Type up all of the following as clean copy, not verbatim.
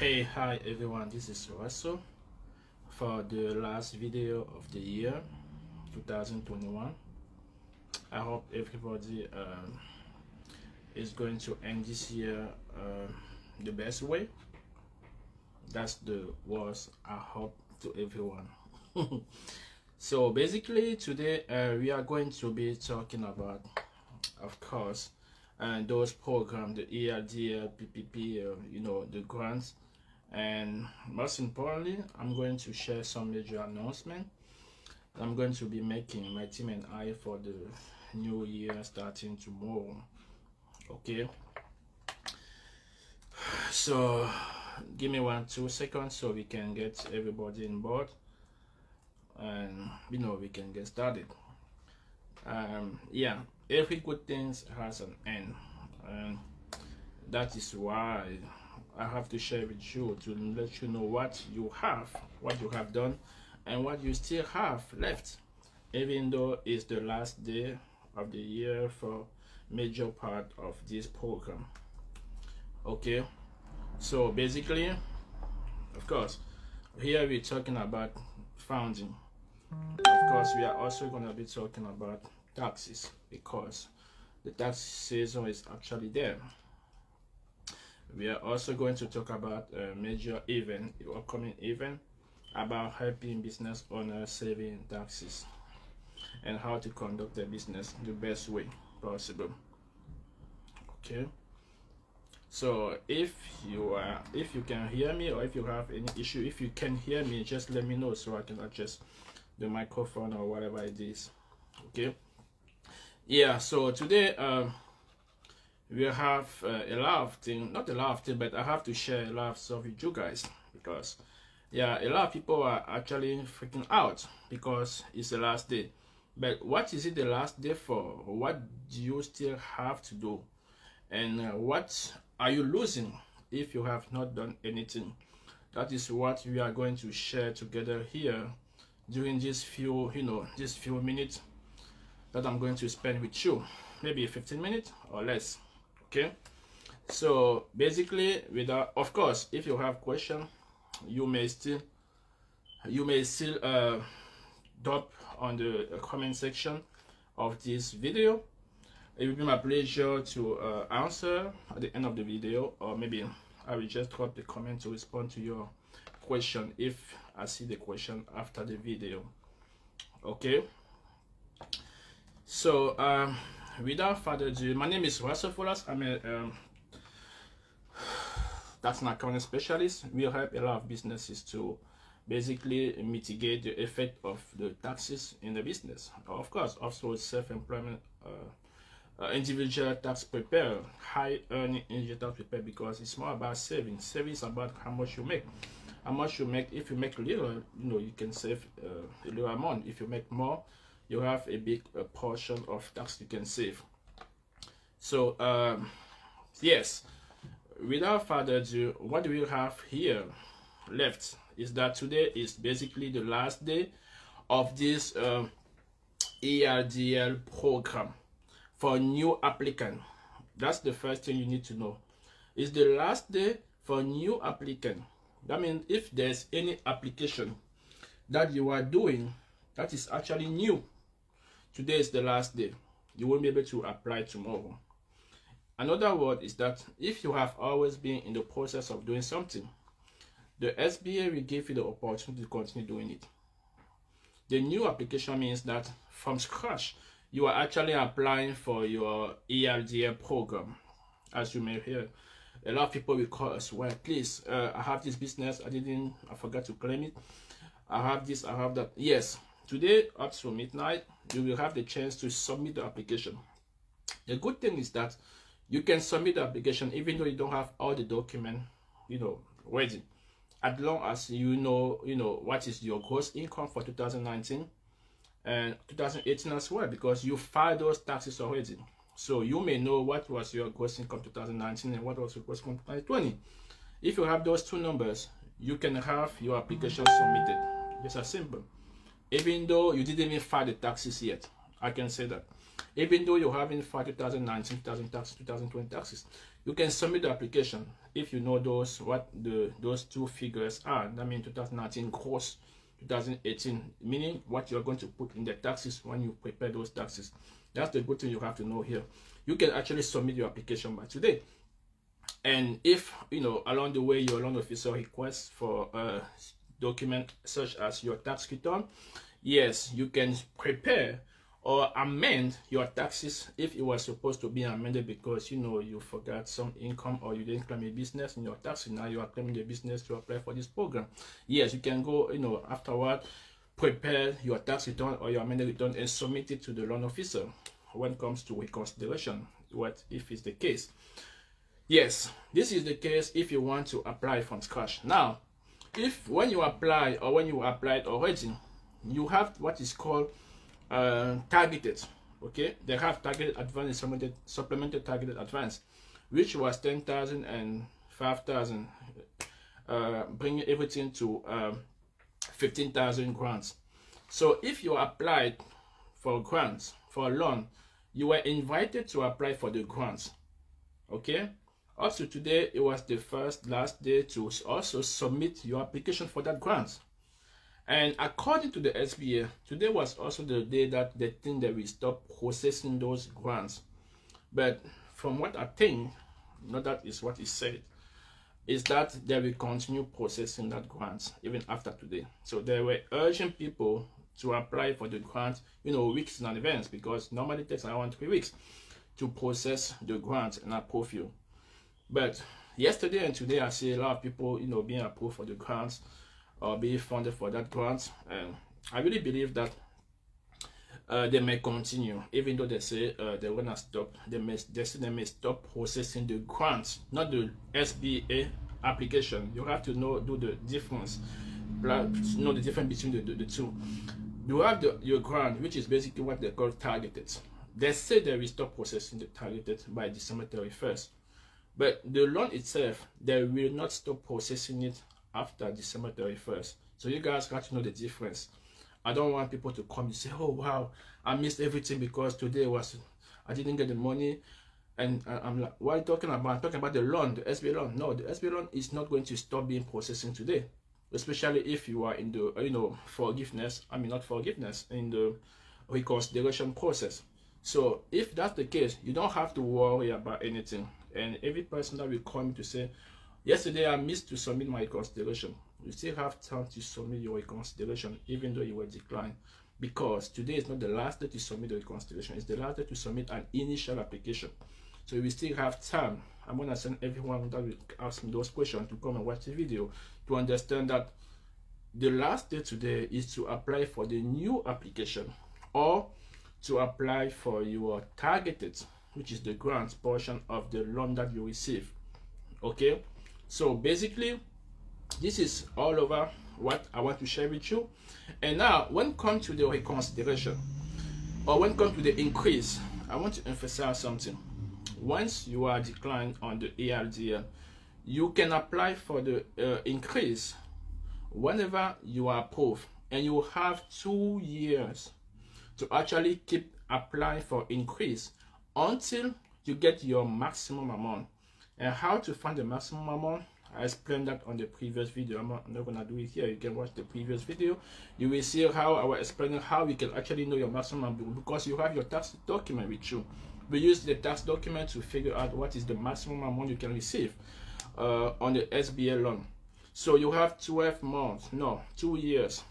Hi everyone, this is Russell for the last video of the year 2021. I hope everybody is going to end this year the best way. That's the words I hope to everyone. So basically today we are going to be talking about, of course, those programs, the ERDL, PPP, the grants. And most importantly, I'm going to share some major announcement I'm going to be making, my team and I, for the new year starting tomorrow. Okay, so give me 2 seconds so we can get everybody on board and we can get started. Yeah, every good thing has an end, and that is why I have to share with you to let you know what you have done and what you still have left, even though it's the last day of the year for major part of this program. Okay, so basically, of course, here we're talking about funding. Of course, we are also going to be talking about taxes, because the tax season is actually there. We are also going to talk about a major event, upcoming event, about helping business owners saving taxes and how to conduct their business the best way possible. Okay, so if you can hear me, or if you have any issue, if you can hear me, just let me know so I can adjust the microphone or whatever it is. Okay, yeah, so today we have a lot of things, not a lot of things, but I have to share a lot of stuff with you guys, because yeah, a lot of people are actually freaking out because it's the last day. But what is it the last day for? What do you still have to do? And what are you losing if you have not done anything? That is what we are going to share together here during this few minutes that I'm going to spend with you, maybe 15 minutes or less. Okay, so basically, of course, if you have questions, you may still drop on the comment section of this video. It will be my pleasure to answer at the end of the video, or maybe I will just drop the comment to respond to your question if I see the question after the video. Okay, so without further ado, my name is Russell. I'm a tax and accounting specialist. We help a lot of businesses to basically mitigate the effect of the taxes in the business. Of course, also self-employment, individual tax preparer, high earning individual tax preparer, because it's more about saving. Saving is about how much you make. How much you make. If you make little, you can save a little amount. If you make more, you have a big portion of tax you can save. So yes, without further ado, what do we have here left is that today is basically the last day of this ERDL program for new applicant. That's the first thing you need to know. It's the last day for new applicant. That means if there's any application that you are doing that is actually new, today is the last day. You won't be able to apply tomorrow. Another word is that if you have always been in the process of doing something, the SBA will give you the opportunity to continue doing it. The new application means that from scratch, you are actually applying for your ERDL program. As you may hear, a lot of people will call us, well, please, I have this business, I forgot to claim it. I have this, I have that. Yes, today up to midnight, you will have the chance to submit the application. The good thing is that you can submit the application even though you don't have all the documents, ready, as long as you know what is your gross income for 2019 and 2018 as well, because you filed those taxes already. So you may know what was your gross income 2019 and what was your gross income 2020. If you have those two numbers, you can have your application submitted. It's as simple. Even though you didn't even file the taxes yet, I can say that. Even though you haven't filed 2019, 2020 taxes, you can submit the application if you know those two figures are. That means 2019 gross, 2018, meaning what you're going to put in the taxes when you prepare those taxes. That's the good thing you have to know here. You can actually submit your application by today. And if, you know, along the way your loan officer requests for a document such as your tax return, yes, you can prepare or amend your taxes if it was supposed to be amended because, you know, you forgot some income or you didn't claim a business in your tax. Now you are claiming the business to apply for this program. Yes, you can go, you know, afterward, prepare your tax return or your amended return and submit it to the loan officer when it comes to reconsideration. What if it's the case? Yes, this is the case if you want to apply from scratch. Now, if when you apply or when you applied already, you have what is called targeted. Okay, they have targeted advance, supplemented targeted advance, which was 10,000 and 5,000, bringing everything to 15,000 grants. So if you applied for grants for a loan, you were invited to apply for the grants. Okay. Also today, it was the last day to also submit your application for that grant. And according to the SBA, today was also the day that they think that we stop processing those grants. But from what I think, not that is what is said, is that they will continue processing that grant even after today. So they were urging people to apply for the grant, you know, weeks in advance, because normally it takes around 3 weeks to process the grant and approve you. But yesterday and today, I see a lot of people, you know, being approved for the grants or being funded for that grant. And I really believe that they may continue, even though they say they're gonna stop. They may stop processing the grants, not the SBA application. You have to do the difference, know the difference between the two. You have your grant, which is basically what they call targeted. They say they will stop processing the targeted by December 31st. But the loan itself, they will not stop processing it after December 31st. So you guys got to know the difference. I don't want people to come and say, oh wow, I missed everything because today I didn't get the money. And I'm like, what are you talking about? I'm talking about the loan, the SBA loan. No, the SBA loan is not going to stop being processing today. Especially if you are in the, you know, in the reconsideration process. So if that's the case, you don't have to worry about anything. And every person that will come to say, yesterday I missed to submit my reconsideration, you still have time to submit your reconsideration even though you were declined, because today is not the last day to submit the reconsideration, it's the last day to submit an initial application. So we still have time. I'm going to send everyone that will ask me those questions to come and watch the video to understand that the last day today is to apply for the new application or to apply for your targeted, which is the grant portion of the loan that you receive. Okay, so basically this is all over what I want to share with you. And now when it comes to the reconsideration or when it comes to the increase, I want to emphasize something. Once you are declined on the EIDL, you can apply for the increase whenever you are approved, and you have 2 years to actually keep applying for increase until you get your maximum amount. And how to find the maximum amount, I explained that on the previous video. I'm not gonna do it here. You can watch the previous video. You will see how I was explaining how you can actually know your maximum, because you have your tax document with you. We use the tax document to figure out what is the maximum amount you can receive on the SBA loan. So you have 12 months, no, 2 years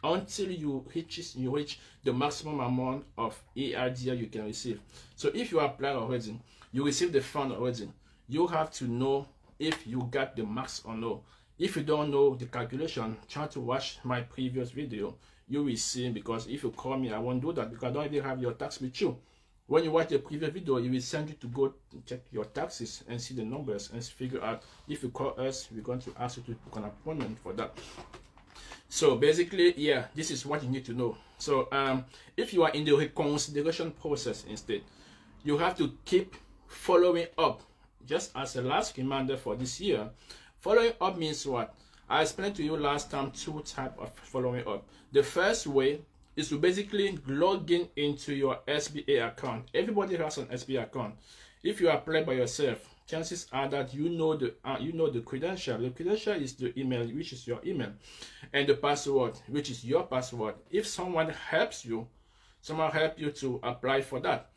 until you reach the maximum amount of EIDL you can receive. So if you apply already, you receive the fund already, you have to know if you got the max or no. If you don't know the calculation, try to watch my previous video. You will see, because if you call me, I won't do that because I don't even have your tax with you. When you watch the previous video, it will send you to go check your taxes and see the numbers and figure out. If you call us, we're going to ask you to book an appointment for that. So basically, yeah, this is what you need to know. So if you are in the reconsideration process instead, you have to keep following up. Just as a last reminder for this year, following up means what? I explained to you last time 2 types of following up. The first way is to basically log in into your SBA account. Everybody has an SBA account. If you apply by yourself, chances are that you know the credential. The credential is the email, which is your email, and the password, which is your password. If someone helps you to apply for that,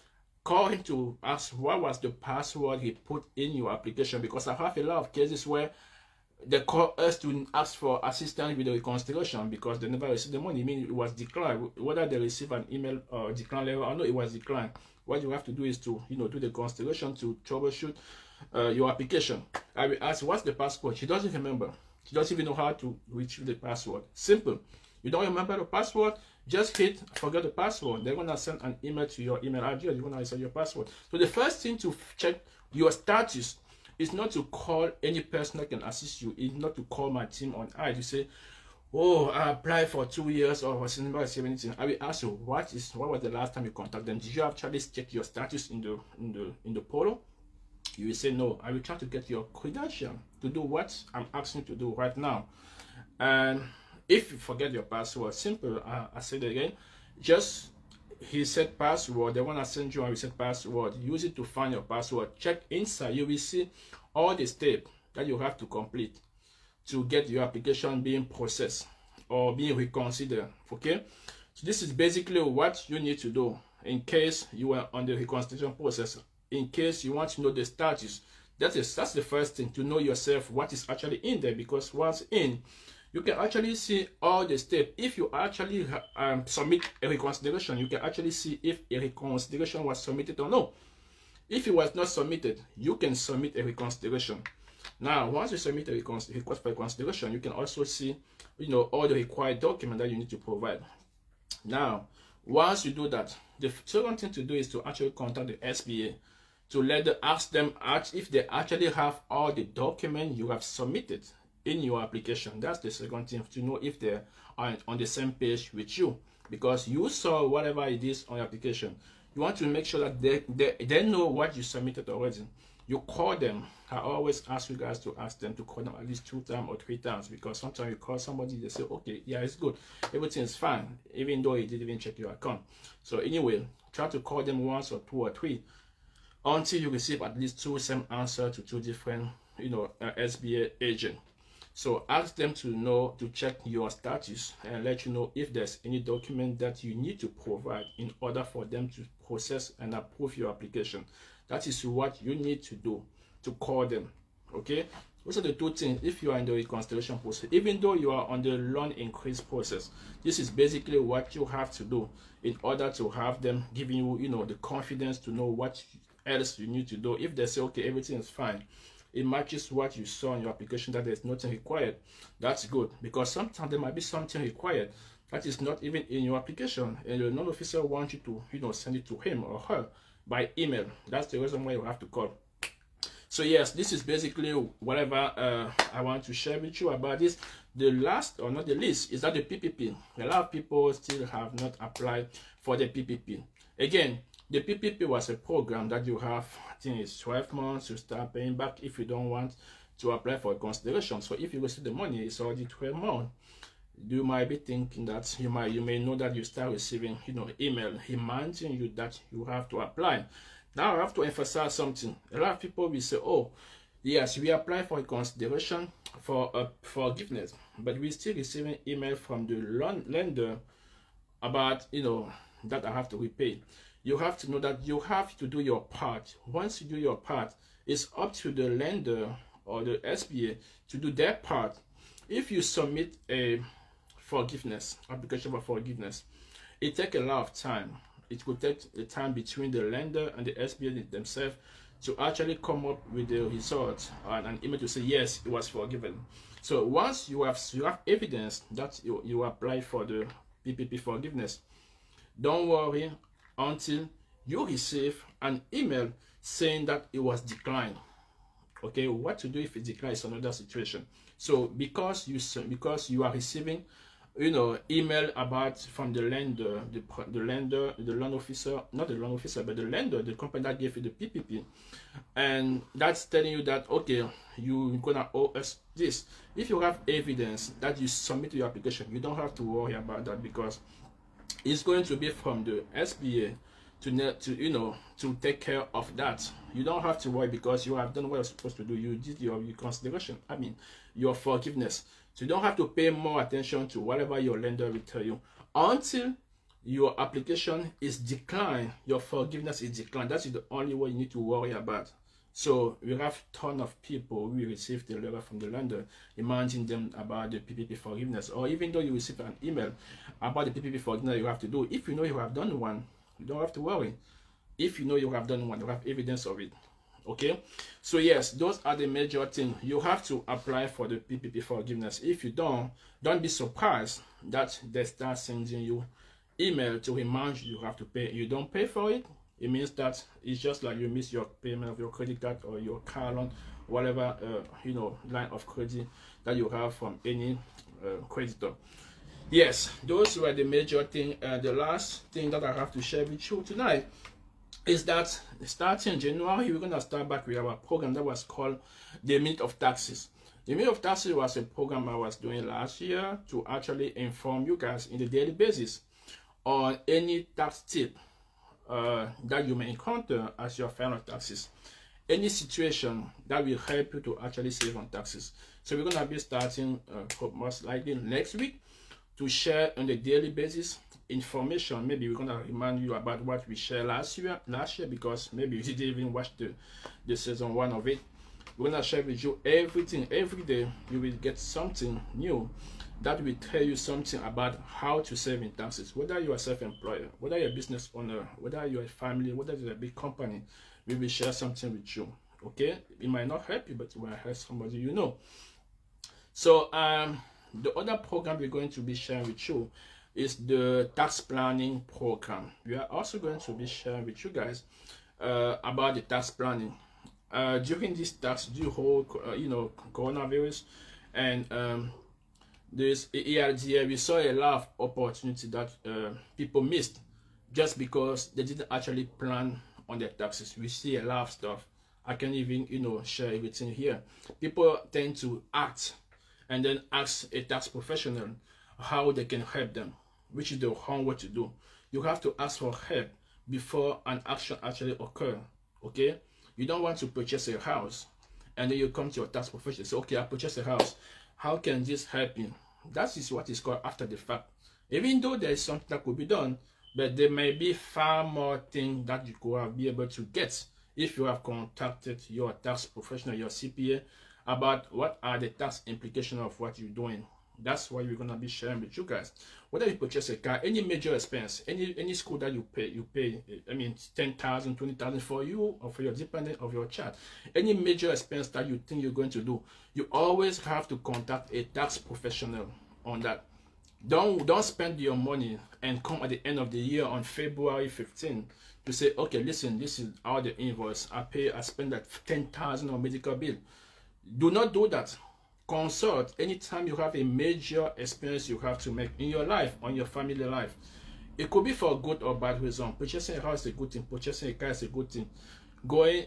call him to ask what was the password he put in your application, because I have a lot of cases where they call us to ask for assistance with the reconstruction because they never received the money. I mean, it was declined. Whether they receive an email or decline level or no, it was declined. What you have to do is to do the reconstruction to troubleshoot your application. I will ask, what's the password? She doesn't remember. She doesn't even know how to retrieve the password. Simple. You don't remember the password, just hit forget the password. They're gonna send an email to your email address. You're gonna reset your password. So the first thing to check your status is not to call any person that can assist you. It's not to call my team on I to say, oh, I applied for 2 years or was never received anything. I will ask you, what was the last time you contacted them? Did you actually check your status in the portal? You will say no. I will try to get your credential to do what I'm asking you to do right now. And if you forget your password, simple. I said it again. Just reset password. They want to send you a reset password. Use it to find your password. Check inside. You will see all the steps that you have to complete to get your application being processed or being reconsidered. Okay, so this is basically what you need to do in case you are on the reconsideration process. In case you want to know the status, that's the first thing, to know yourself what is actually in there, because once in, you can actually see all the steps. If you actually submit a reconsideration, you can actually see if a reconsideration was submitted or no. If it was not submitted, you can submit a reconsideration. Now, once you submit a request for reconsideration, you can also see, all the required documents that you need to provide. Now, once you do that, the second thing to do is to actually contact the SBA to ask them if they actually have all the documents you have submitted in your application. That's the second thing, to know if they are on the same page with you, because you saw whatever it is on your application. You want to make sure that they know what you submitted already. You call them. I always ask you guys to ask them to call them at least 2 times or 3 times, because sometimes you call somebody, they say, okay, yeah, it's good, everything is fine, even though you didn't even check your account. So anyway, try to call them once or 2 or 3 until you receive at least 2 same answers to 2 different SBA agents. So ask them to check your status and let you know if there's any document that you need to provide in order for them to process and approve your application. That is what you need to do, to call them. Okay, those are the 2 things. If you are in the reconsideration process, even though you are on the loan increase process, this is basically what you have to do in order to have them giving you the confidence to know what else you need to do. If they say, okay, everything is fine, it matches what you saw in your application, that there's nothing required, that's good, because sometimes there might be something required that is not even in your application, and the loan officer wants you to send it to him or her by email. That's the reason why you have to call. So yes, this is basically whatever I want to share with you about this. The last, or not the least, is that the PPP. A lot of people still have not applied for the PPP. Again, the PPP was a program that you have, I think it's 12 months to start paying back if you don't want to apply for a consideration. So if you receive the money, it's already 12 months. You might be thinking that you may know that you start receiving email reminding you that you have to apply. Now I have to emphasize something. A lot of people will say, oh yes, we apply for a consideration for forgiveness, but we still receiving email from the lender about that I have to repay. You have to know that you have to do your part. Once you do your part, it's up to the lender or the SBA to do their part. If you submit a application for forgiveness, it takes a lot of time. It will take a time between the lender and the SBA themselves to actually come up with the result and an email to say yes, it was forgiven. So once you have evidence that you apply for the PPP forgiveness, don't worry until you receive an email saying that it was declined. Okay, what to do if it declines is another situation. So because you are receiving email about from the lender, the loan officer, not the loan officer, but the lender, the company that gave you the PPP, and that's telling you that okay, you're gonna owe us this. If you have evidence that you submit your application, you don't have to worry about that, because it's going to be from the SBA to take care of that. You don't have to worry because you have done what you're supposed to do. You did your consideration, I mean your forgiveness. So you don't have to pay more attention to whatever your lender will tell you until your application is declined, your forgiveness is declined. That is the only way you need to worry about. So we have a ton of people who receive the letter from the lender reminding them about the PPP forgiveness, or even though you receive an email about the PPP forgiveness you have to do, if you know you have done one, you don't have to worry. If you know you have done one, you have evidence of it. Okay, so yes, those are the major things. You have to apply for the PPP forgiveness. If you don't be surprised that they start sending you email to remind you have to pay. You don't pay for it, it means that it's just like you miss your payment of your credit card or your car loan, whatever line of credit that you have from any creditor. Yes, those were the major thing. The last thing that I have to share with you tonight is that starting January, we're gonna start back with our program that was called the Minute of Taxes. The Minute of Taxes was a program I was doing last year to actually inform you guys in the daily basis on any tax tip that you may encounter as your final taxes, any situation that will help you to actually save on taxes. So we're going to be starting most likely next week to share on a daily basis information. Maybe we're going to remind you about what we shared last year because maybe you didn't even watch the season 1 of it. We're going to share with you everything. Every day you will get something new that will tell you something about how to save in taxes. Whether you are self-employed, whether you're a business owner, whether you're a family, whether you're a big company, we will share something with you. Okay, it might not help you, but it will help somebody you know. So the other program we're going to be sharing with you is the tax planning program. We are also going to be sharing with you guys about the tax planning during this due whole coronavirus and this year. We saw a lot of opportunity that people missed just because they didn't actually plan on their taxes. We see a lot of stuff. I can't even share everything here. People tend to act and then ask a tax professional how they can help them, which is the wrong way to do. You have to ask for help before an action actually occurs. Okay, you don't want to purchase a house and then you come to your tax professional and say, okay, I purchased a house, how can this help you? That is what is called after the fact. Even though there is something that could be done, but there may be far more things that you could be able to get if you have contacted your tax professional, your CPA, about what are the tax implications of what you're doing. That's why we're gonna be sharing with you guys. Whether you purchase a car, any major expense, any school that you pay, I mean 10,000, 20,000 for you or for your dependent of your child, any major expense that you think you're going to do, you always have to contact a tax professional on that. Don't spend your money and come at the end of the year on February 15 to say, okay, listen, this is all the invoice I spend that 10,000 on medical bill. Do not do that. Consult anytime you have a major expense you have to make in your life, on your family life. It could be for good or bad reason. Purchasing a house is a good thing. Purchasing a car is a good thing. Going,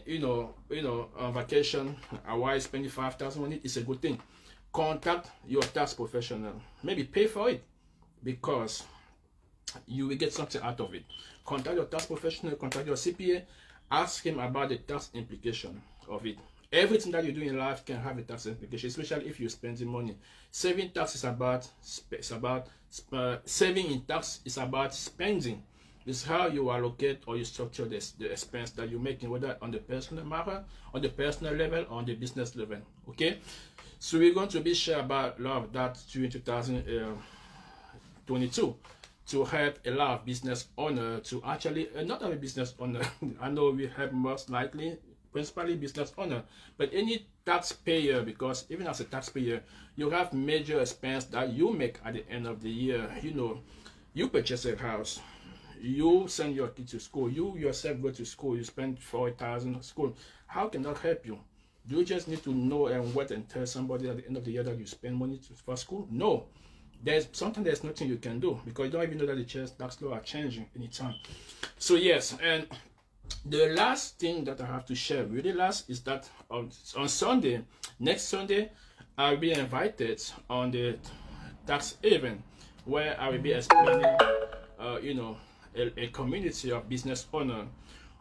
on vacation, while spending 5,000 on it is a good thing. Contact your tax professional. Maybe pay for it because you will get something out of it. Contact your tax professional. Contact your CPA. Ask him about the tax implication of it. Everything that you do in life can have a tax implication, especially if you're spending money. Saving tax is about saving in tax is about spending. It's how you allocate or you structure the expense that you're making, whether on the personal matter, on the personal level, or on the business level. Okay, so we're going to be sharing about a lot of that during 2022 to help a lot of business owners to actually not only business owner. I know we have most likely principally business owner, but any taxpayer, because even as a taxpayer, you have major expense that you make at the end of the year. You purchase a house, you send your kid to school, you yourself go to school, you spend 4,000 on school. How can that help you? Do you just need to know and what and tell somebody at the end of the year that you spend money for school? No. There's nothing you can do because you don't even know that the tax law are changing anytime. So yes, and the last thing that I have to share, really last, is that on Sunday, next Sunday, I'll be invited on the tax event where I will be explaining, a community of business owner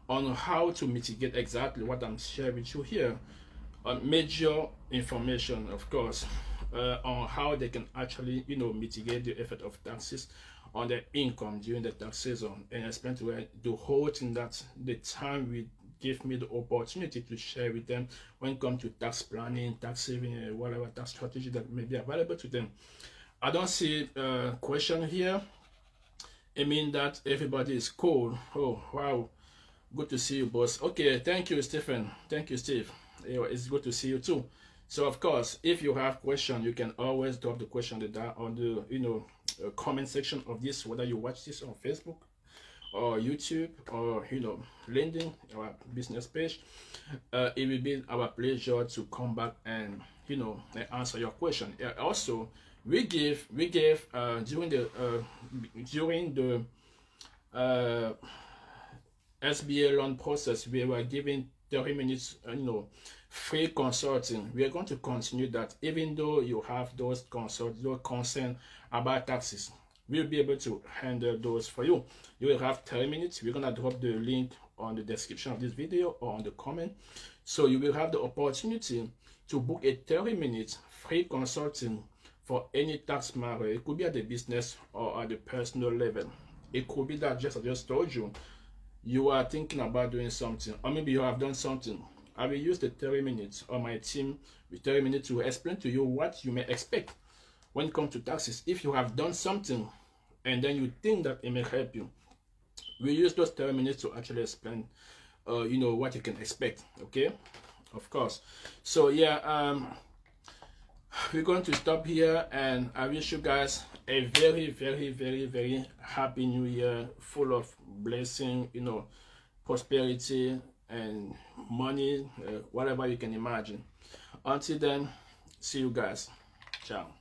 on how to mitigate exactly what I'm sharing with you here. Major information, of course, on how they can actually, mitigate the effect of taxes on their income during the tax season, and explain to the whole thing that the time we give me the opportunity to share with them when it comes to tax planning, tax saving, whatever tax strategy that may be available to them. I don't see a question here. I mean that everybody is cool. Oh wow, good to see you, boss. Okay, thank you, Stephen. Thank you, Steve. It's good to see you too. So of course, if you have questions, you can always drop the question on the comment section of this, whether you watch this on Facebook or YouTube or LinkedIn, our business page. It will be our pleasure to come back and answer your question. Also, we gave during the SBA loan process, we were giving 30 minutes free consulting. We are going to continue that, even though you have those concerns about taxes. We'll be able to handle those for you. You will have 30 minutes. We're gonna drop the link on the description of this video or on the comment, so you will have the opportunity to book a 30-minute free consulting for any tax matter. It could be at the business or at the personal level. It could be that, just I just told you, you are thinking about doing something, or maybe you have done something. I will use the 30 minutes, or my team with 30 minutes, to explain to you what you may expect when it comes to taxes. If you have done something and then you think that it may help you, we use those 30 minutes to actually explain what you can expect. Okay, of course. So yeah, we're going to stop here, and I wish you guys a very, very, very, very happy new year, full of blessing, prosperity and money, whatever you can imagine. Until then, see you guys. Ciao.